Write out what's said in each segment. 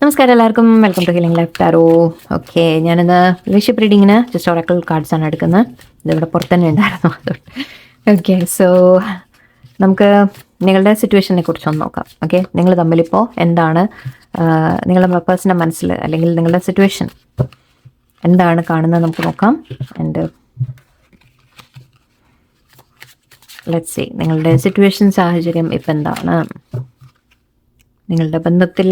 നമസ്കാരം എല്ലാവർക്കും, welcome to healing life tarot. Okay, ഞാനിന്ന് റിലേഷൻഷിപ്പ് റീഡിങ്ങിന് ജസ്റ്റ് ഒറാക്കിൾ കാർഡ്സ് ആണ് എടുക്കുന്നത്. ഇതിവിടെ പുറത്ത് തന്നെ ഉണ്ടായിരുന്നു. ഓക്കെ, സോ നമുക്ക് നിങ്ങളുടെ സിറ്റുവേഷനെ കുറിച്ചൊന്ന് നോക്കാം. ഓക്കെ, നിങ്ങൾ തമ്മിലിപ്പോൾ എന്താണ് നിങ്ങളുടെ പേഴ്സൻ്റെ മനസ്സിൽ അല്ലെങ്കിൽ നിങ്ങളുടെ സിറ്റുവേഷൻ എന്താണ് കാണുന്നത് നമുക്ക് നോക്കാം. ആൻഡ് ലെറ്റ്സ് സീ നിങ്ങളുടെ സിറ്റുവേഷൻ, സാഹചര്യം ഇപ്പം എന്താണ് നിങ്ങളുടെ ബന്ധത്തിൽ.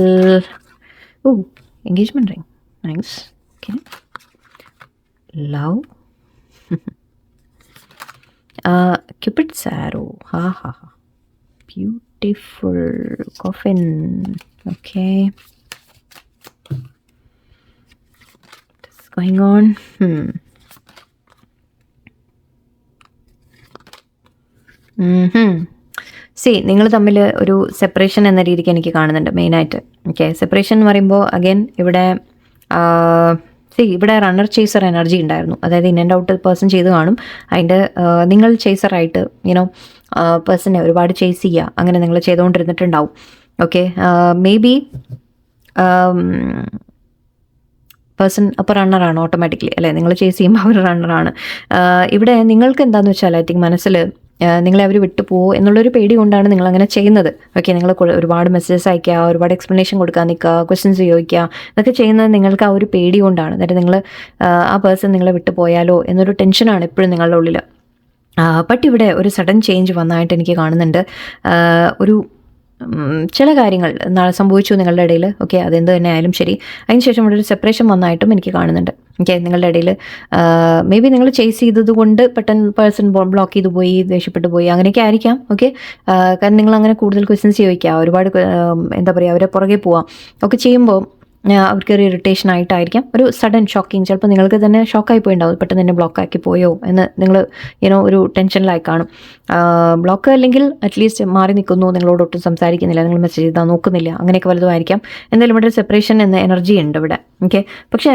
Engagement ring. Nice. Okay. Love. Cupid's arrow. Ha ha ha. Beautiful. Coffin. Okay. What's going on? നിങ്ങൾ തമ്മിൽ ഒരു സെപ്പറേഷൻ എന്ന രീതിക്ക് എനിക്ക് കാണുന്നുണ്ട് മെയിനായിട്ട്. ഓക്കെ, സെപ്പറേഷൻ എന്ന് പറയുമ്പോൾ അഗൈൻ ഇവിടെ ഇവിടെ റണ്ണർ ചേസർ എനർജി ഉണ്ടായിരുന്നു. അതായത് ഇൻ ആൻഡ് ഔട്ട് പേഴ്സൺ ചെയ്ത് കാണും. അതിൻ്റെ നിങ്ങൾ ചേസറായിട്ട് പേഴ്സണെ ഒരുപാട് ചേസ് ചെയ്യുക, അങ്ങനെ നിങ്ങൾ ചെയ്തുകൊണ്ടിരുന്നിട്ടുണ്ടാവും. ഓക്കെ, മേ ബി പേഴ്സൺ അപ്പോൾ റണ്ണറാണ് ഓട്ടോമാറ്റിക്കലി അല്ലേ. നിങ്ങൾ ചേസ് ചെയ്യുമ്പോൾ അവർ റണ്ണറാണ്. ഇവിടെ നിങ്ങൾക്ക് എന്താണെന്ന് വെച്ചാൽ ഐ തിങ്ക് മനസ്സിൽ നിങ്ങളെ അവർ വിട്ടു പോകുമോ എന്നുള്ളൊരു പേടി കൊണ്ടാണ് നിങ്ങൾ അങ്ങനെ ചെയ്യുന്നത്. ഓക്കെ, നിങ്ങൾ ഒരുപാട് മെസ്സേജസ് അയക്കുക, ഒരുപാട് എക്സ്പ്ലനേഷൻ കൊടുക്കാൻ നിൽക്കുക, ക്വസ്റ്റ്യൻസ് ചോദിക്കുക, ഇതൊക്കെ ചെയ്യുന്നത് നിങ്ങൾക്ക് ആ ഒരു പേടി കൊണ്ടാണ്. എന്നിട്ട് നിങ്ങൾ ആ പേഴ്സൺ നിങ്ങളെ വിട്ടു പോയാലോ എന്നൊരു ടെൻഷനാണ് എപ്പോഴും നിങ്ങളുടെ ഉള്ളിൽ. ബട്ട് ഇവിടെ ഒരു സഡൻ ചേഞ്ച് വന്നതായിട്ട് എനിക്ക് കാണുന്നുണ്ട്. ഒരു ചില കാര്യങ്ങൾ സംഭവിച്ചു നിങ്ങളുടെ ഇടയിൽ. ഓക്കെ, അതെന്ത് തന്നെ ആയാലും ശരി, അതിനുശേഷം ഇവിടെ ഒരു സെപ്പറേഷൻ വന്നതായിട്ടും എനിക്ക് കാണുന്നുണ്ട്. ഓക്കെ, നിങ്ങളുടെ ഇടയിൽ മേ ബി നിങ്ങൾ ചേസ് ചെയ്തത് കൊണ്ട് പെട്ടെന്ന് പേഴ്സൺ ബ്ലോക്ക് ചെയ്തു പോയി, ദേഷ്യപ്പെട്ടു പോയി, അങ്ങനെയൊക്കെ ആയിരിക്കാം. ഓക്കെ, കാരണം നിങ്ങൾ അങ്ങനെ കൂടുതൽ ക്വസ്റ്റ്യൻസ് ചോദിക്കുക, ഒരുപാട് എന്താ പറയുക, അവരെ പുറകെ പോവാം ഒക്കെ ചെയ്യുമ്പോൾ അവർക്കൊരു ഇറിറ്റേഷൻ ആയിട്ടായിരിക്കാം, ഒരു സഡൻ ഷോക്കിങ്. ചിലപ്പോൾ നിങ്ങൾക്ക് തന്നെ ഷോക്കായി പോയിണ്ടാവും, പെട്ടെന്ന് തന്നെ ബ്ലോക്കാക്കി പോയോ എന്ന് നിങ്ങൾ ഒരു ടെൻഷനിലായി കാണും. ബ്ലോക്ക് അല്ലെങ്കിൽ അറ്റ്ലീസ്റ്റ് മാറി നിൽക്കുന്നു, നിങ്ങളോട് ഒട്ടും സംസാരിക്കുന്നില്ല, നിങ്ങൾ മെസ്സേജ് ചെയ്താൽ നോക്കുന്നില്ല, അങ്ങനെയൊക്കെ വലുതുമായിരിക്കാം. എന്തായാലും ഇവിടെ സെപ്പറേഷൻ എന്ന എനർജി ഉണ്ട് ഇവിടെ. ഓക്കെ, പക്ഷേ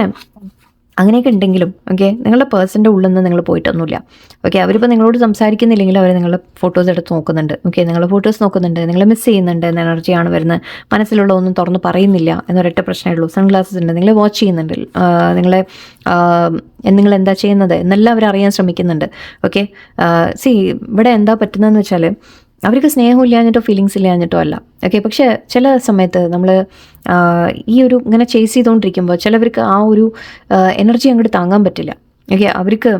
അങ്ങനെയൊക്കെ ഉണ്ടെങ്കിലും ഓക്കെ, നിങ്ങളുടെ പേഴ്സൻ്റെ ഉള്ളിൽ നിന്ന് നിങ്ങൾ പോയിട്ടൊന്നുമില്ല. ഓക്കെ, അവരിപ്പോൾ നിങ്ങളോട് സംസാരിക്കുന്നില്ലെങ്കിൽ അവർ നിങ്ങളുടെ ഫോട്ടോസ് എടുത്ത് നോക്കുന്നുണ്ട്. ഓക്കെ, നിങ്ങളുടെ ഫോട്ടോസ് നോക്കുന്നുണ്ട്, നിങ്ങളെ മിസ് ചെയ്യുന്നുണ്ട് എന്ന എനർജിയാണ് വരുന്നത്. മനസ്സിലുള്ള ഒന്നും തുറന്ന് പറയുന്നില്ല എന്നൊരൊറ്റ പ്രശ്നമേ ഉള്ളൂ. സൺഗ്ലാസസ് ഉണ്ട്, നിങ്ങളെ വാച്ച് ചെയ്യുന്നുണ്ട്, നിങ്ങൾ എന്താ ചെയ്യുന്നത് എന്നെല്ലാം അവർ അറിയാൻ ശ്രമിക്കുന്നുണ്ട്. ഓക്കെ, ഇവിടെ എന്താ പറ്റുന്നതെന്ന് വെച്ചാൽ അവർക്ക് സ്നേഹം ഇല്ലാഞ്ഞിട്ടോ ഫീലിങ്സ് ഇല്ലാഞ്ഞിട്ടോ അല്ല. ഓക്കെ, പക്ഷേ ചില സമയത്ത് നമ്മൾ ഈ ഒരു ഇങ്ങനെ ചേസ് ചെയ്തുകൊണ്ടിരിക്കുമ്പോൾ ചിലവർക്ക് ആ ഒരു എനർജി അങ്ങോട്ട് താങ്ങാൻ പറ്റില്ല. ഓക്കെ, അവർക്ക്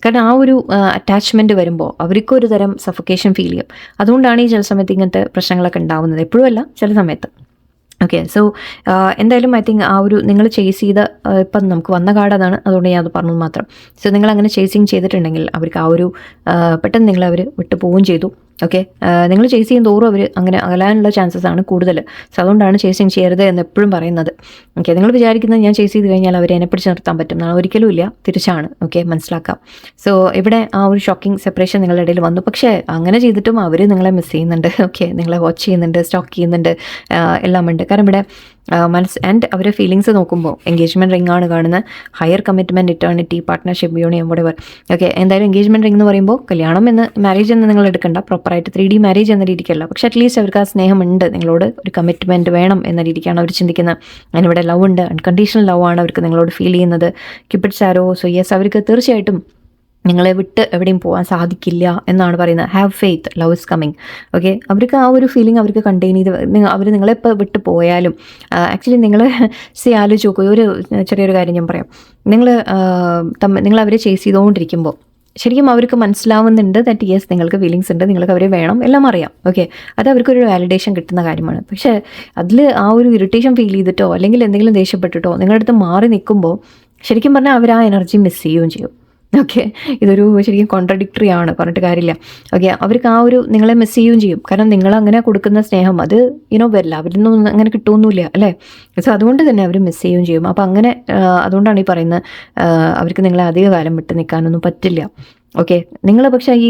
കാരണം ആ ഒരു അറ്റാച്ച്മെൻറ്റ് വരുമ്പോൾ അവർക്കൊരു തരം സഫക്കേഷൻ ഫീൽ ചെയ്യും. അതുകൊണ്ടാണ് ഈ ചില സമയത്ത് ഇങ്ങനത്തെ പ്രശ്നങ്ങളൊക്കെ ഉണ്ടാവുന്നത്. എപ്പോഴും അല്ല, ചില സമയത്ത്. ഓക്കെ, സോ എന്തായാലും ഐ തിങ്ക് ആ ഒരു നിങ്ങൾ ചേസ് ചെയ്ത ഇപ്പം നമുക്ക് വന്ന കാർഡ് അതാണ്, അതുകൊണ്ട് ഞാൻ അത് പറഞ്ഞു മാത്രം. സോ നിങ്ങൾ അങ്ങനെ ചേസിങ് ചെയ്തിട്ടുണ്ടെങ്കിൽ അവർക്ക് ആ ഒരു പെട്ടെന്ന് നിങ്ങളെ അവർ വിട്ടു പോവുകയും ചെയ്തു. ഓക്കെ, നിങ്ങൾ ചേസ് ചെയ്യും തോറും അവർ അങ്ങനെ അകലാനുള്ള ചാൻസസ് ആണ് കൂടുതൽ. സോ അതുകൊണ്ടാണ് ചേസിങ് ചെയ്യരുത് എന്ന് എപ്പോഴും പറയുന്നത്. ഓക്കെ, നിങ്ങൾ വിചാരിക്കുന്നത് ഞാൻ ചേസ് ചെയ്ത് കഴിഞ്ഞാൽ അവരെ എന്നെ പിടിച്ച് നിർത്താൻ പറ്റും എന്നാണ്, ഒരിക്കലും ഇല്ല, തിരിച്ചാണ്. ഓക്കെ, മനസ്സിലാക്കാം. സോ ഇവിടെ ആ ഒരു ഷോക്കിംഗ് സെപ്പറേഷൻ നിങ്ങളുടെ ഇടയിൽ വന്നു. പക്ഷേ അങ്ങനെ ചെയ്തിട്ടും അവർ നിങ്ങളെ മിസ് ചെയ്യുന്നുണ്ട്. ഓക്കെ, നിങ്ങളെ വാച്ച് ചെയ്യുന്നുണ്ട്, സ്റ്റോക്ക് ചെയ്യുന്നുണ്ട്, എല്ലാം ഉണ്ട്. കാരണം ഇവിടെ ആൻഡ് അവരെ ഫീലിങ്സ് നോക്കുമ്പോൾ എൻഗേജ്മെൻറ്റ് റിംഗ് ആണ് കാണുന്നത്. Higher commitment, eternity, partnership, union, whatever. Okay, എന്തായാലും എൻഗേജ്മെൻറ്റ് റിംഗ് എന്ന് പറയുമ്പോൾ കല്യാണം എന്ന്, മാരേജ് എന്ന് നിങ്ങൾ എടുക്കണ്ട, പ്രോപ്പറായിട്ട് 3D മാരേജ് എന്ന രീതിക്കല്ല. പക്ഷേ അറ്റ്ലീസ്റ്റ് അവർക്ക് ആ സ്നേഹമുണ്ട്, നിങ്ങളോട് ഒരു കമ്മിറ്റ്മെൻറ്റ് വേണം എന്ന രീതിക്കാണ് അവർ ചിന്തിക്കുന്നത്. അതിനിവിടെ ലവ് ഉണ്ട്, അൺകണ്ടീഷണൽ ലവ് ആണ് അവർക്ക് നിങ്ങളോട് ഫീൽ ചെയ്യുന്നത്. ക്യൂപിഡ്സ് ആരോ. സോ യെസ്, അവർക്ക് തീർച്ചയായിട്ടും നിങ്ങളെ വിട്ട് എവിടെയും പോകാൻ സാധിക്കില്ല എന്നാണ് പറയുന്നത്. Have faith, love is coming. Okay, അവർക്ക് ആ ഒരു ഫീലിംഗ് അവർക്ക് കണ്ടെയ്ൻ ചെയ്ത് അവർ നിങ്ങളെപ്പോൾ വിട്ട് പോയാലും ആക്ച്വലി നിങ്ങൾ ആലോചിച്ച് നോക്കുക. ഒരു ചെറിയൊരു കാര്യം ഞാൻ പറയാം. നിങ്ങൾ അവരെ ചേസ് ചെയ്തുകൊണ്ടിരിക്കുമ്പോൾ ശരിക്കും അവർക്ക് മനസ്സിലാവുന്നുണ്ട് ദാറ്റ് യെസ് നിങ്ങൾക്ക് ഫീലിങ്സ് ഉണ്ട്, നിങ്ങൾക്ക് അവരെ വേണം, എല്ലാം അറിയാം. ഓക്കെ, അത് അവർക്കൊരു വാലിഡേഷൻ കിട്ടുന്ന കാര്യമാണ്. പക്ഷേ അതിൽ ആ ഒരു ഇറിറ്റേഷൻ ഫീൽ ചെയ്തിട്ടോ അല്ലെങ്കിൽ എന്തെങ്കിലും ദേഷ്യപ്പെട്ടിട്ടോ നിങ്ങളുടെ അടുത്ത് മാറി നിൽക്കുമ്പോൾ ശരിക്കും പറഞ്ഞാൽ അവർ ആ എനർജി മിസ് ചെയ്യുകയും ചെയ്യും. ഓക്കെ, ഇതൊരു ശരിക്കും കോൺട്രഡിക്ടറി ആണ്, പറഞ്ഞിട്ട് കാര്യമില്ല. ഓക്കെ, അവർക്ക് ആ ഒരു നിങ്ങളെ മിസ് ചെയ്യുകയും ചെയ്യും. കാരണം നിങ്ങളങ്ങനെ കൊടുക്കുന്ന സ്നേഹം അത് വരില്ല, അവരൊന്നും അങ്ങനെ കിട്ടുമൊന്നുമില്ല അല്ലേ. സോ അതുകൊണ്ട് തന്നെ അവർ മിസ് ചെയ്യുകയും ചെയ്യും. അപ്പോൾ അങ്ങനെ അതുകൊണ്ടാണ് ഈ പറയുന്നത് അവർക്ക് നിങ്ങളെ അധിക കാലം വിട്ട് നിൽക്കാനൊന്നും പറ്റില്ല. ഓക്കെ, നിങ്ങൾ പക്ഷേ ഈ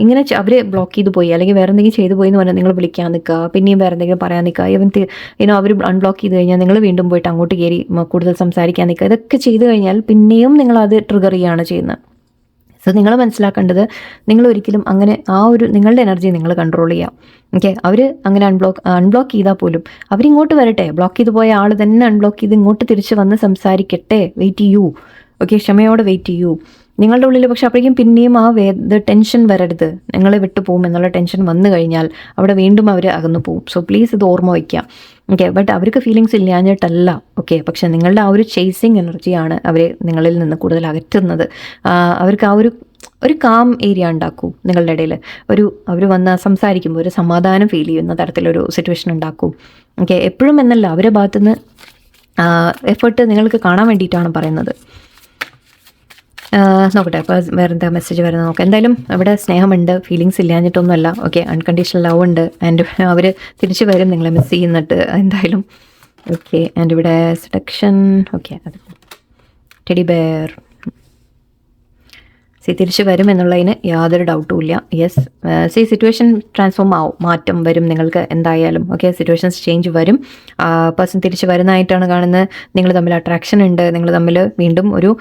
ഇങ്ങനെ അവരെ ബ്ലോക്ക് ചെയ്ത് പോയി അല്ലെങ്കിൽ വേറെ എന്തെങ്കിലും ചെയ്തു പോയി എന്ന് പറഞ്ഞാൽ നിങ്ങൾ വിളിക്കാൻ നിൽക്കുക, പിന്നെയും വേറെ എന്തെങ്കിലും പറയാൻ നിൽക്കുക, ഇവൻ അവർ അൺബ്ലോക്ക് ചെയ്ത് കഴിഞ്ഞാൽ നിങ്ങൾ വീണ്ടും പോയിട്ട് അങ്ങോട്ട് കയറി കൂടുതൽ സംസാരിക്കാൻ നിൽക്കുക, ഇതൊക്കെ ചെയ്ത് കഴിഞ്ഞാൽ പിന്നെയും നിങ്ങളത് ട്രിഗർ ചെയ്യുകയാണ് ചെയ്യുന്നത്. സോ നിങ്ങൾ മനസ്സിലാക്കേണ്ടത്, നിങ്ങൾ ഒരിക്കലും അങ്ങനെ ആ ഒരു നിങ്ങളുടെ എനർജി നിങ്ങൾ കൺട്രോൾ ചെയ്യാം. ഓക്കെ, അവർ അങ്ങനെ അൺബ്ലോക്ക് ചെയ്താൽ പോലും അവരിങ്ങോട്ട് വരട്ടെ. ബ്ലോക്ക് ചെയ്ത് പോയ ആൾ തന്നെ അൺബ്ലോക്ക് ചെയ്ത് ഇങ്ങോട്ട് തിരിച്ച് വന്ന് സംസാരിക്കട്ടെ. വെയിറ്റ് ചെയ്യൂ. ഓക്കെ, ക്ഷമയോടെ വെയിറ്റ് ചെയ്യൂ. നിങ്ങളുടെ ഉള്ളിൽ പക്ഷെ അപ്പോഴേക്കും പിന്നെയും ടെൻഷൻ വരരുത്. നിങ്ങളെ വിട്ടു പോകും എന്നുള്ള ടെൻഷൻ വന്നു കഴിഞ്ഞാൽ അവിടെ വീണ്ടും അവർ അകന്നു പോകും. സോ പ്ലീസ് ഇത് ഓർമ്മ വയ്ക്കാം. ഓക്കെ, ബട്ട് അവർക്ക് ഫീലിങ്സ് ഇല്ലാഞ്ഞിട്ടല്ല. ഓക്കെ, പക്ഷെ നിങ്ങളുടെ ആ ഒരു ചേസിങ് എനർജിയാണ് അവരെ നിങ്ങളിൽ നിന്ന് കൂടുതൽ അകറ്റുന്നത്. അവർക്ക് ആ ഒരു കാം ഏരിയ ഉണ്ടാക്കൂ നിങ്ങളുടെ ഇടയിൽ. അവർ വന്ന് സംസാരിക്കുമ്പോൾ ഒരു സമാധാനം ഫീൽ ചെയ്യുന്ന തരത്തിലൊരു സിറ്റുവേഷൻ ഉണ്ടാക്കൂ. ഓക്കെ, എപ്പോഴും എന്നല്ല, അവരുടെ ഭാഗത്തുനിന്ന് എഫേർട്ട് നിങ്ങൾക്ക് കാണാൻ വേണ്ടിയിട്ടാണ് പറയുന്നത്. നോക്കട്ടെ അപ്പോൾ വേറെ എന്താ മെസ്സേജ് വരുന്നത് നോക്കാം. എന്തായാലും അവിടെ സ്നേഹമുണ്ട്, ഫീലിങ്സ് ഇല്ലാഞ്ഞിട്ടൊന്നുമല്ല. ഓക്കെ, അൺകണ്ടീഷണൽ ലവ് ഉണ്ട്. ആൻഡ് അവർ തിരിച്ചു വരും നിങ്ങളെ മിസ് ചെയ്യുന്നിട്ട് എന്തായാലും. ഓക്കെ, ആൻഡ് ഇവിടെ സെഡക്ഷൻ. ഓക്കെ, അത് ടെഡി ബെയർ തിരിച്ചു വരും എന്നുള്ളതിന് യാതൊരു ഡൗട്ടും ഇല്ല. യെസ്, സിറ്റുവേഷൻ ട്രാൻസ്ഫോം ആവും, മാറ്റം വരും നിങ്ങൾക്ക് എന്തായാലും. ഓക്കെ, സിറ്റുവേഷൻസ് ചേഞ്ച് വരും. പേഴ്സൺ തിരിച്ച് വരുന്നതായിട്ടാണ് കാണുന്നത്. നിങ്ങൾ തമ്മിൽ അട്രാക്ഷൻ ഉണ്ട്. നിങ്ങൾ തമ്മിൽ വീണ്ടും ഒരു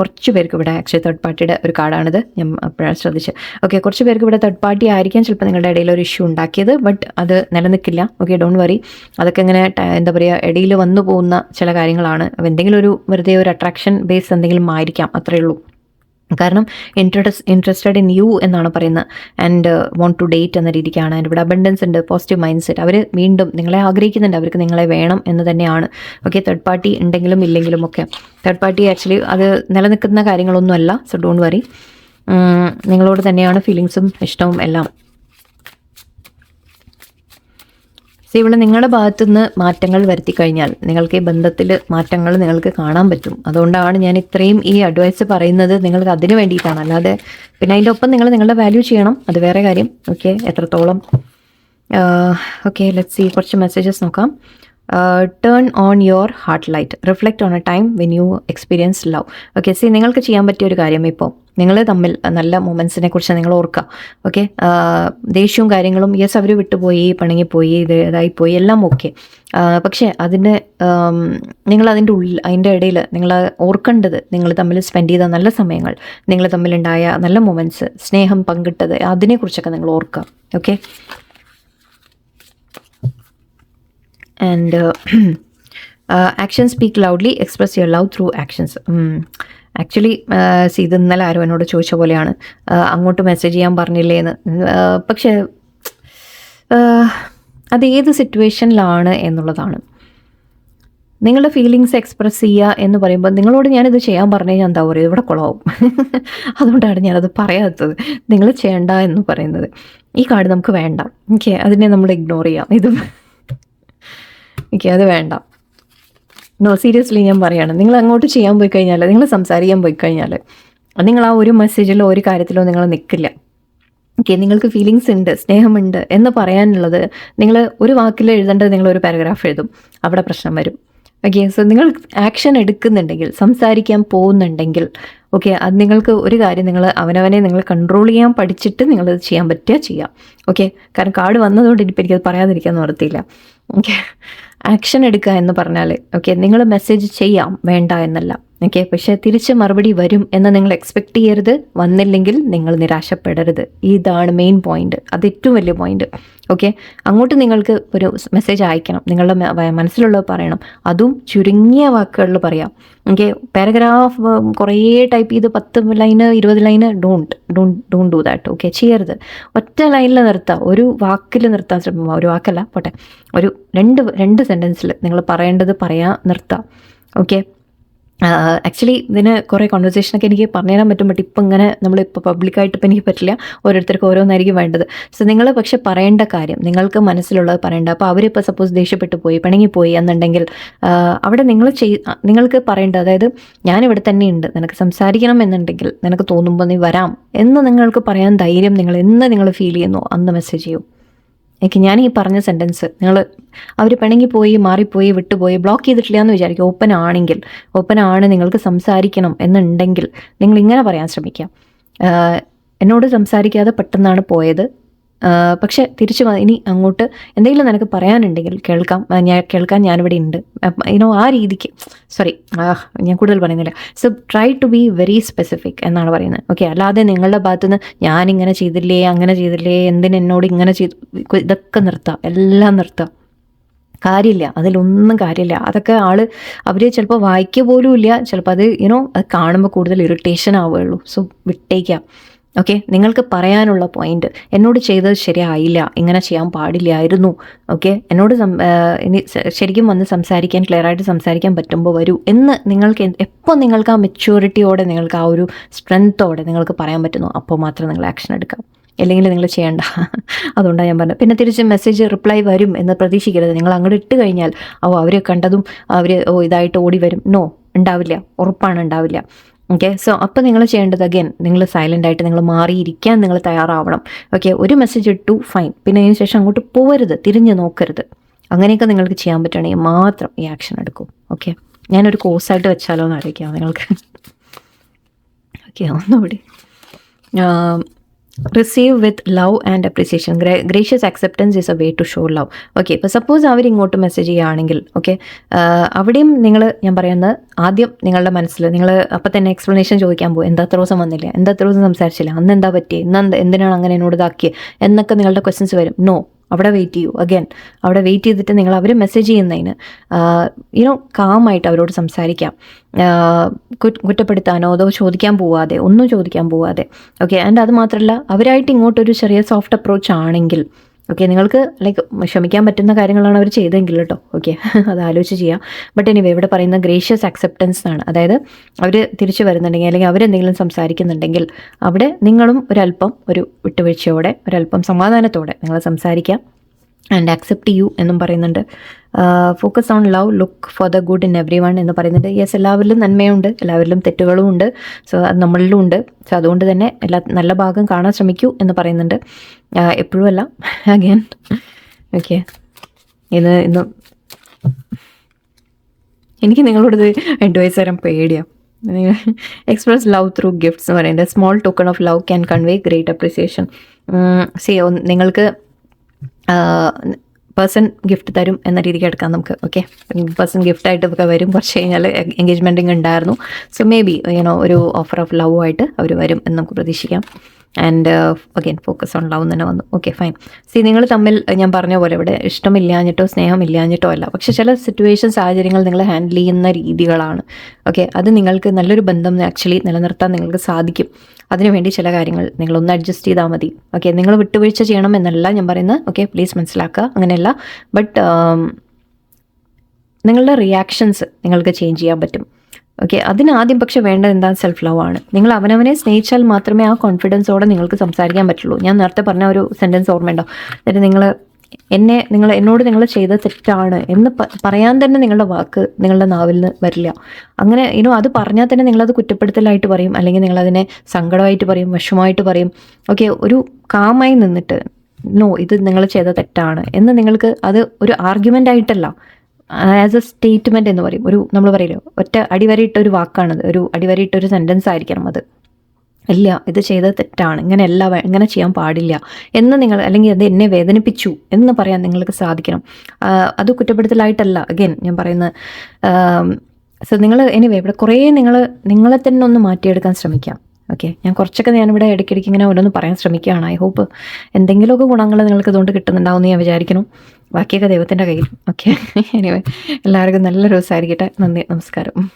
കുറച്ച് പേർക്ക് ഇവിടെ ആക്ച്വലി തേർഡ് പാർട്ടിയുടെ ഒരു കാർഡാണിത്, ഞാൻ അപ്പോഴാണ് ശ്രദ്ധിച്ചത്. ഓക്കെ, കുറച്ച് പേർക്ക് ഇവിടെ തേർഡ് പാർട്ടി ആയിരിക്കാം ചിലപ്പോൾ നിങ്ങളുടെ ഇടയിൽ ഒരു ഇഷ്യൂ ഉണ്ടാക്കിയത്. ബട്ട് അത് നിലനിൽക്കില്ല. Okay, don't worry. അതൊക്കെ ഇങ്ങനെ എന്താ പറയുക, ഇടയിൽ വന്നു പോകുന്ന ചില കാര്യങ്ങളാണ്. എന്തെങ്കിലും ഒരു വെറുതെ ഒരു അട്രാക്ഷൻ ബേസ് എന്തെങ്കിലും ആയിരിക്കാം, അത്രയേ ഉള്ളൂ. കാരണം ഇൻട്രസ്റ്റഡ് ഇൻ യു എന്നാണ് പറയുന്നത്. ആൻഡ് വോണ്ട് ടു ഡേറ്റ് എന്ന രീതിക്കാണ്. ആൻഡ് ഇവിടെ അബണ്ടൻസ് ഉണ്ട്, പോസിറ്റീവ് മൈൻഡ് സെറ്റ്. അവർ വീണ്ടും നിങ്ങളെ ആഗ്രഹിക്കുന്നുണ്ട്, അവർക്ക് നിങ്ങളെ വേണം എന്ന് തന്നെയാണ്. ഓക്കെ, തേർഡ് പാർട്ടി ഉണ്ടെങ്കിലും ഇല്ലെങ്കിലും ഒക്കെ തേർഡ് പാർട്ടി ആക്ച്വലി അത് നിലനിൽക്കുന്ന കാര്യങ്ങളൊന്നുമല്ല. So don't worry. നിങ്ങളോട് തന്നെയാണ് ഫീലിങ്സും ഇഷ്ടവും എല്ലാം. ഇവിടെ നിങ്ങളുടെ ഭാഗത്തുനിന്ന് മാറ്റങ്ങൾ വരുത്തി കഴിഞ്ഞാൽ നിങ്ങൾക്ക് ഈ ബന്ധത്തിൽ മാറ്റങ്ങൾ നിങ്ങൾക്ക് കാണാൻ പറ്റും. അതുകൊണ്ടാണ് ഞാൻ ഇത്രയും ഈ അഡ്വൈസ് പറയുന്നത്, നിങ്ങൾക്ക് അതിന് വേണ്ടിയിട്ടാണ്. അല്ലാതെ പിന്നെ അതിൻ്റെ ഒപ്പം നിങ്ങൾ നിങ്ങളുടെ വാല്യൂ ചെയ്യണം, അത് വേറെ കാര്യം. ഓക്കെ, എത്രത്തോളം. Okay, let's see. കുറച്ച് മെസ്സേജസ് നോക്കാം. Turn on your heart light, reflect on a time when you experience love. Okay, see നിങ്ങൾക്ക് ചെയ്യാൻ പറ്റിയ ഒരു കാര്യം ഇപ്പോൾ നിങ്ങൾ തമ്മിൽ നല്ല മൊമെൻറ്റ്സിനെ കുറിച്ച് നിങ്ങൾ ഓർക്കുക. ഓക്കെ, ദേഷ്യവും കാര്യങ്ങളും യെസ് അവർ വിട്ടുപോയി, പിണങ്ങിപ്പോയി, ഇതായിപ്പോയി, എല്ലാം ഓക്കെ. പക്ഷേ അതിൻ്റെ നിങ്ങൾ അതിൻ്റെ ഇടയിൽ നിങ്ങൾ ഓർക്കേണ്ടത് നിങ്ങൾ തമ്മിൽ സ്പെൻഡ് ചെയ്ത നല്ല സമയങ്ങൾ, നിങ്ങൾ തമ്മിലുണ്ടായ നല്ല മൊമെൻറ്റ്സ്, സ്നേഹം പങ്കിട്ടത്, അതിനെക്കുറിച്ചൊക്കെ നിങ്ങൾ ഓർക്കുക. Okay, and action speak loudly, express your love through actions. Actually ഇത് ഇന്നലെ ആരും എന്നോട് ചോദിച്ച പോലെയാണ്, അങ്ങോട്ട് മെസ്സേജ് ചെയ്യാൻ പറഞ്ഞില്ലേന്ന്. പക്ഷേ അത് ഏത് സിറ്റുവേഷനിലാണ് എന്നുള്ളതാണ്. നിങ്ങളുടെ ഫീലിങ്സ് എക്സ്പ്രസ് ചെയ്യുക എന്ന് പറയുമ്പോൾ നിങ്ങളോട് ഞാനിത് ചെയ്യാൻ പറഞ്ഞു കഴിഞ്ഞാൽ എന്താ പറയുക, ഇവിടെ കുളമാവും. അതുകൊണ്ടാണ് ഞാനത് പറയാത്തത്. നിങ്ങൾ ചെയ്യണ്ട എന്ന് പറയുന്നത്. ഈ കാർഡ് നമുക്ക് വേണ്ട. ഓക്കെ, അതിനെ നമ്മൾ ഇഗ്നോർ ചെയ്യാം. ഇതും ഓക്കെ, അത് വേണ്ട. നോ, സീരിയസ്ലി ഞാൻ പറയുകയാണ്. നിങ്ങൾ അങ്ങോട്ട് ചെയ്യാൻ പോയി കഴിഞ്ഞാൽ, നിങ്ങൾ സംസാരിക്കാൻ പോയി കഴിഞ്ഞാൽ നിങ്ങൾ ആ ഒരു മെസ്സേജിലോ ഒരു കാര്യത്തിലോ നിങ്ങൾ നിൽക്കില്ല. ഓക്കെ, നിങ്ങൾക്ക് ഫീലിങ്സ് ഉണ്ട്, സ്നേഹമുണ്ട് എന്ന് പറയാനുള്ളത് നിങ്ങൾ ഒരു വാക്കിൽ എഴുതേണ്ടത് നിങ്ങൾ ഒരു പാരഗ്രാഫ് എഴുതും, അവിടെ പ്രശ്നം വരും. ഓക്കെ, സോ നിങ്ങൾ ആക്ഷൻ എടുക്കുന്നുണ്ടെങ്കിൽ, സംസാരിക്കാൻ പോകുന്നുണ്ടെങ്കിൽ, ഓക്കെ, അത് നിങ്ങൾക്ക് ഒരു കാര്യം അവനവനെ നിങ്ങൾ കൺട്രോൾ ചെയ്യാൻ പഠിച്ചിട്ട് നിങ്ങളത് ചെയ്യാൻ പറ്റുക ചെയ്യാം. ഓക്കെ, കാരണം കാർഡ് വന്നതുകൊണ്ട് ഇനിയിപ്പോൾ എനിക്കത് പറയാതിരിക്കാൻ നിർത്തിയില്ല. ഓക്കെ, ആക്ഷൻ എടുക്കുക എന്ന് പറഞ്ഞാൽ ഓക്കെ, നിങ്ങൾ മെസ്സേജ് ചെയ്യാം, വേണ്ട എന്നല്ല. ഓക്കെ, പക്ഷേ തിരിച്ച് മറുപടി വരും എന്ന് നിങ്ങൾ എക്സ്പെക്റ്റ് ചെയ്യരുത്. വന്നില്ലെങ്കിൽ നിങ്ങൾ നിരാശപ്പെടരുത്. ഇതാണ് മെയിൻ പോയിന്റ്, അത് ഏറ്റവും വലിയ പോയിന്റ്. ഓക്കെ, അങ്ങോട്ട് നിങ്ങൾക്ക് ഒരു മെസ്സേജ് അയക്കണം, നിങ്ങളുടെ മനസ്സിലുള്ളത് പറയണം, അതും ചുരുങ്ങിയ വാക്കുകളിൽ പറയാം. ഓക്കെ, പാരഗ്രാഫ് കുറേ ടൈപ്പ് ചെയ്ത് 10 line 20 line don't do that. Okay, ചെയ്യരുത്. ഒറ്റ ലൈനിൽ നിർത്തുക, ഒരു വാക്കിൽ നിർത്താൻ ശ്രമിക്കുക. ഒരു വാക്കല്ല പോട്ടെ, ഒരു രണ്ട് സെൻറ്റൻസിൽ നിങ്ങൾ പറയേണ്ടത് പറയാൻ നിർത്തുക. ഓക്കെ, ആക്ച്വലി ഇതിന് കുറേ കോൺവെർസേഷനൊക്കെ എനിക്ക് പറഞ്ഞുതരാൻ പറ്റും. ബട്ട് ഇപ്പം ഇങ്ങനെ നമ്മളിപ്പോൾ പബ്ലിക്കായിട്ട് ഇപ്പം എനിക്ക് പറ്റില്ല, ഓരോരുത്തർക്ക് ഓരോന്നായിരിക്കും വേണ്ടത്. സോ നിങ്ങൾ പക്ഷെ പറയേണ്ട കാര്യം, നിങ്ങൾക്ക് മനസ്സിലുള്ളത് പറയേണ്ട. അപ്പോൾ അവരിപ്പോൾ സപ്പോസ് ദേഷ്യപ്പെട്ടു പോയി, പിണങ്ങിപ്പോയി എന്നുണ്ടെങ്കിൽ അവിടെ നിങ്ങൾക്ക് പറയേണ്ടത്, അതായത് ഞാനിവിടെ തന്നെയുണ്ട്, നിനക്ക് സംസാരിക്കണം എന്നുണ്ടെങ്കിൽ നിനക്ക് തോന്നുമ്പോൾ നീ വരാം എന്ന് നിങ്ങൾക്ക് പറയാൻ ധൈര്യം നിങ്ങൾ ഫീൽ ചെയ്യുന്നു അന്ന് മെസ്സേജ് ചെയ്യൂ. ഞാൻ ഈ പറഞ്ഞ സെൻറ്റൻസ് അവർ പിണങ്ങിപ്പോയി, മാറിപ്പോയി, വിട്ടുപോയി, ബ്ലോക്ക് ചെയ്തിട്ടില്ല എന്ന് വിചാരിക്കും. ഓപ്പൺ ആണ്, നിങ്ങൾക്ക് സംസാരിക്കണം എന്നുണ്ടെങ്കിൽ നിങ്ങൾ ഇങ്ങനെ പറയാൻ ശ്രമിക്കുക. എന്നോട് സംസാരിക്കാതെ പെട്ടെന്നാണ് പോയത്, പക്ഷെ തിരിച്ചു ഇനി അങ്ങോട്ട് എന്തെങ്കിലും നിനക്ക് പറയാനുണ്ടെങ്കിൽ കേൾക്കാൻ ഞാനിവിടെ ഉണ്ട്. ആ രീതിക്ക് സോറി, ഞാൻ കൂടുതൽ പറയുന്നില്ല. So try to be very specific എന്നാണ് പറയുന്നത്. ഓക്കെ, അല്ലാതെ നിങ്ങളുടെ ഭാഗത്തുനിന്ന് ഞാനിങ്ങനെ ചെയ്തില്ലേ, അങ്ങനെ ചെയ്തില്ലേ, എന്തിനെന്നോട് ഇങ്ങനെ ചെയ്തു, ഇതൊക്കെ നിർത്താം, എല്ലാം നിർത്താം. കാര്യമില്ല, അതിലൊന്നും കാര്യമില്ല. അതൊക്കെ അവർ ചിലപ്പോൾ വായിക്കുക പോലും ഇല്ല. ചിലപ്പോൾ അത് അത് കാണുമ്പോൾ കൂടുതൽ ഇറിറ്റേഷൻ ആവുകയുള്ളൂ. സോ വിട്ടേക്കാം. ഓക്കെ, നിങ്ങൾക്ക് പറയാനുള്ള പോയിന്റ്, എന്നോട് ചെയ്തത് ശരിയായില്ല, ഇങ്ങനെ ചെയ്യാൻ പാടില്ലായിരുന്നു. ഓക്കെ, എന്നോട് ഇനി ശരിക്കും വന്ന് സംസാരിക്കാൻ, ക്ലിയർ ആയിട്ട് സംസാരിക്കാൻ പറ്റുമ്പോൾ വരൂ എന്ന് നിങ്ങൾക്ക് എപ്പോൾ നിങ്ങൾക്ക് ആ മെച്യൂരിറ്റിയോടെ, നിങ്ങൾക്ക് ആ ഒരു സ്ട്രെങ്ത്തോടെ നിങ്ങൾക്ക് പറയാൻ പറ്റുന്നു, അപ്പോൾ മാത്രം നിങ്ങൾ ആക്ഷൻ എടുക്കാം. അല്ലെങ്കിൽ നിങ്ങൾ ചെയ്യണ്ട. അതുകൊണ്ടാണ് ഞാൻ പറഞ്ഞത്. പിന്നെ തിരിച്ച് മെസ്സേജ് റിപ്ലൈ വരും എന്ന് പ്രതീക്ഷിക്കരുത്. നിങ്ങൾ അങ്ങോട്ട് ഇട്ട് കഴിഞ്ഞാൽ അവർ കണ്ടതും അവർ ഇതായിട്ട് ഓടി വരും. നോ, ഉണ്ടാവില്ല, ഉറപ്പാണ് ഉണ്ടാവില്ല. ഓക്കെ, സോ അപ്പോൾ നിങ്ങൾ ചെയ്യേണ്ടത് അഗൈൻ, നിങ്ങൾ സൈലൻ്റ് ആയിട്ട് നിങ്ങൾ മാറിയിരിക്കാൻ നിങ്ങൾ തയ്യാറാവണം. ഓക്കെ, ഒരു മെസ്സേജ് ഇട്ടു, ഫൈൻ, പിന്നെ അതിന് ശേഷം അങ്ങോട്ട് പോകരുത്, തിരിഞ്ഞ് നോക്കരുത്. അങ്ങനെയൊക്കെ നിങ്ങൾക്ക് ചെയ്യാൻ പറ്റുകയാണെങ്കിൽ മാത്രം ഈ ആക്ഷൻ എടുക്കും. ഓക്കെ, ഞാനൊരു കോഴ്സായിട്ട് വെച്ചാലോ എന്ന് ആലോചിക്കാം നിങ്ങൾക്ക്. ഓക്കെ, ഒന്നുകൂടി. Receive with love and appreciation. Gracious acceptance is a way to show love. Okay, ഇപ്പോൾ സപ്പോസ് അവരിങ്ങോട്ട് മെസ്സേജ് ചെയ്യുകയാണെങ്കിൽ, ഓക്കെ, അവിടെയും ഞാൻ പറയുന്നത്, ആദ്യം നിങ്ങളുടെ മനസ്സിൽ നിങ്ങൾ അപ്പം തന്നെ എക്സ്പ്ലനേഷൻ ചോദിക്കാൻ പോകും. എന്താ എത്ര ദിവസം വന്നില്ല, എന്താ എത്ര ദിവസം സംസാരിച്ചില്ല, അന്ന് എന്താ പറ്റിയത്, എന്തിനാണ് അങ്ങനെ എന്നോട് ഇതാക്കിയത് എന്നൊക്കെ നിങ്ങളുടെ ക്വസ്റ്റ്യൻസ് വരും. നോ, അവിടെ വെയിറ്റ് ചെയ്യൂ. അഗൈൻ, അവിടെ വെയിറ്റ് ചെയ്തിട്ട് നിങ്ങൾ അവർ മെസ്സേജ് ചെയ്യുന്നതിന് കാമായിട്ട് അവരോട് സംസാരിക്കാം. കുറ്റപ്പെടുത്താനോ അതോ ചോദിക്കാൻ പോവാതെ, ഒന്നും ചോദിക്കാൻ പോവാതെ. ഓക്കെ, ആൻഡ് അത് മാത്രമല്ല, അവരായിട്ട് ഇങ്ങോട്ടൊരു ചെറിയ സോഫ്റ്റ് അപ്രോച്ച് ആണെങ്കിൽ, ഓക്കെ, നിങ്ങൾക്ക് ക്ഷമിക്കാൻ പറ്റുന്ന കാര്യങ്ങളാണ് അവർ ചെയ്തെങ്കിൽ കേട്ടോ. ഓക്കെ, അത് ആലോചിച്ച് ചെയ്യാം. ബട്ട് എനിവേ, ഇവിടെ പറയുന്ന ഗ്രേഷ്യസ് അക്സെപ്റ്റൻസ് ആണ്. അതായത് അവർ തിരിച്ചു വരുന്നുണ്ടെങ്കിൽ, അല്ലെങ്കിൽ അവരെന്തെങ്കിലും സംസാരിക്കുന്നുണ്ടെങ്കിൽ, അവിടെ നിങ്ങളും ഒരല്പം ഒരു വിട്ടുവീഴ്ചയോടെ, ഒരല്പം സമാധാനത്തോടെ നിങ്ങൾ സംസാരിക്കാം. ആൻഡ് ആക്സെപ്റ്റ് യു എന്നും പറയുന്നുണ്ട്. Focus on love, look for the good in every one എന്ന് പറയുന്നുണ്ട്. യെസ്, എല്ലാവരിലും നന്മയുണ്ട്, എല്ലാവരിലും തെറ്റുകളും ഉണ്ട്. സോ അത് നമ്മളിലും ഉണ്ട്. സോ അതുകൊണ്ട് തന്നെ നല്ല ഭാഗം കാണാൻ ശ്രമിക്കൂ എന്ന് പറയുന്നുണ്ട്. എപ്പോഴും അല്ല, അഗൈൻ. ഓക്കെ, ഇന്ന് എനിക്ക് നിങ്ങളോടത് അഡ്വൈസ് തരാൻ പേടിയാണ്. എക്സ്പ്രസ് ലവ് ത്രൂ ഗിഫ്റ്റ്സ് എന്ന് പറയുന്നത്. Small token of love can convey great appreciation. നിങ്ങൾക്ക് പേഴ്സൺ ഗിഫ്റ്റ് തരും എന്ന രീതിക്ക് എടുക്കാം നമുക്ക്. ഓക്കെ, പേഴ്സൺ ഗിഫ്റ്റായിട്ട് ഒക്കെ വരും. കുറച്ച് കഴിഞ്ഞാൽ എൻഗേജ്മെൻറ്റിങ് ഉണ്ടായിരുന്നു. സോ മേ ബി ഒരു ഓഫർ ഓഫ് ലവ് ആയിട്ട് അവർ വരും എന്ന് നമുക്ക് പ്രതീക്ഷിക്കാം. And again focus on love തന്നെ വന്നു. Okay, fine. നിങ്ങൾ തമ്മിൽ ഞാൻ പറഞ്ഞ പോലെ ഇവിടെ ഇഷ്ടമില്ലാഞ്ഞിട്ടോ സ്നേഹമില്ലാഞ്ഞിട്ടോ അല്ല, പക്ഷെ ചില സിറ്റുവേഷൻ, സാഹചര്യങ്ങൾ നിങ്ങൾ ഹാൻഡിൽ ചെയ്യുന്ന രീതികളാണ്. ഓക്കെ, അത് നിങ്ങൾക്ക് നല്ലൊരു ബന്ധം ആക്ച്വലി നിലനിർത്താൻ നിങ്ങൾക്ക് സാധിക്കും. അതിനുവേണ്ടി ചില കാര്യങ്ങൾ നിങ്ങളൊന്ന് അഡ്ജസ്റ്റ് ചെയ്താൽ മതി. ഓക്കെ, നിങ്ങൾ വിട്ടുവീഴ്ച ചെയ്യണം എന്നല്ല ഞാൻ പറയുന്നത്. ഓക്കെ, പ്ലീസ് മനസ്സിലാക്കുക, അങ്ങനെയല്ല. ബട്ട് നിങ്ങളുടെ റിയാക്ഷൻസ് നിങ്ങൾക്ക് ചേഞ്ച് ചെയ്യാൻ പറ്റും. ഓക്കെ, അതിനാദ്യം പക്ഷെ വേണ്ടത് എന്താ, സെൽഫ് ലവ് ആണ്. നിങ്ങൾ അവനവനെ സ്നേഹിച്ചാൽ മാത്രമേ ആ കോൺഫിഡൻസോടെ നിങ്ങൾക്ക് സംസാരിക്കാൻ പറ്റുള്ളൂ. ഞാൻ നേരത്തെ പറഞ്ഞ ഒരു സെൻറ്റൻസ് ഓർമ്മയുണ്ടോ? എന്നിട്ട് എന്നോട് നിങ്ങൾ ചെയ്ത തെറ്റാണ് എന്ന് പറയാൻ തന്നെ നിങ്ങളുടെ വാക്ക് നിങ്ങളുടെ നാവിൽ നിന്ന് വരില്ല. അങ്ങനെ അത് പറഞ്ഞാൽ തന്നെ നിങ്ങളത് കുറ്റപ്പെടുത്തലായിട്ട് പറയും, അല്ലെങ്കിൽ നിങ്ങളതിനെ സങ്കടമായിട്ട് പറയും, വിഷമമായിട്ട് പറയും. ഓക്കെ, ഒരു കാമായി നിന്നിട്ട് നോ, ഇത് നിങ്ങൾ ചെയ്ത തെറ്റാണ് എന്ന് നിങ്ങൾക്ക് അത് ഒരു ആർഗ്യുമെൻ്റ് ആയിട്ടല്ല, ആസ് എ സ്റ്റേറ്റ്മെൻറ്റ് എന്ന് പറയും. നമ്മൾ പറയില്ലോ, ഒറ്റ അടിവരയിട്ടൊരു വാക്കാണത്, ഒരു അടിവരയിട്ടൊരു സെൻറ്റൻസ് ആയിരിക്കണം അത്. ഇല്ല, ഇത് ചെയ്തത് തെറ്റാണ്, ഇങ്ങനെ ചെയ്യാൻ പാടില്ല എന്ന് നിങ്ങൾ, അല്ലെങ്കിൽ അത് എന്നെ വേദനിപ്പിച്ചു എന്ന് പറയാൻ നിങ്ങൾക്ക് സാധിക്കണം. അത് കുറ്റപ്പെടുത്തലായിട്ടല്ല, അഗൈൻ ഞാൻ പറയുന്നത്. സോ നിങ്ങൾ ഇവിടെ കുറേ നിങ്ങളെ തന്നെ ഒന്ന് മാറ്റിയെടുക്കാൻ ശ്രമിക്കാം. ഓക്കെ, ഞാൻ കുറച്ചൊക്കെ ഞാനിവിടെ ഇടയ്ക്കിടയ്ക്ക് ഇങ്ങനെ ഓരോന്ന് പറയാൻ ശ്രമിക്കുകയാണ്. ഐ ഹോപ്പ് എന്തെങ്കിലുമൊക്കെ ഗുണങ്ങൾ നിങ്ങൾക്ക് ഇതുകൊണ്ട് കിട്ടുന്നുണ്ടാവുമെന്ന് ഞാൻ വിചാരിക്കുന്നു. ബാക്കിയൊക്കെ ദൈവത്തിൻ്റെ കയ്യിൽ. ഓക്കെ, എനിവേ, എല്ലാവർക്കും നല്ലൊരു ദിവസമായിരിക്കട്ടെ. നന്ദി, നമസ്കാരം.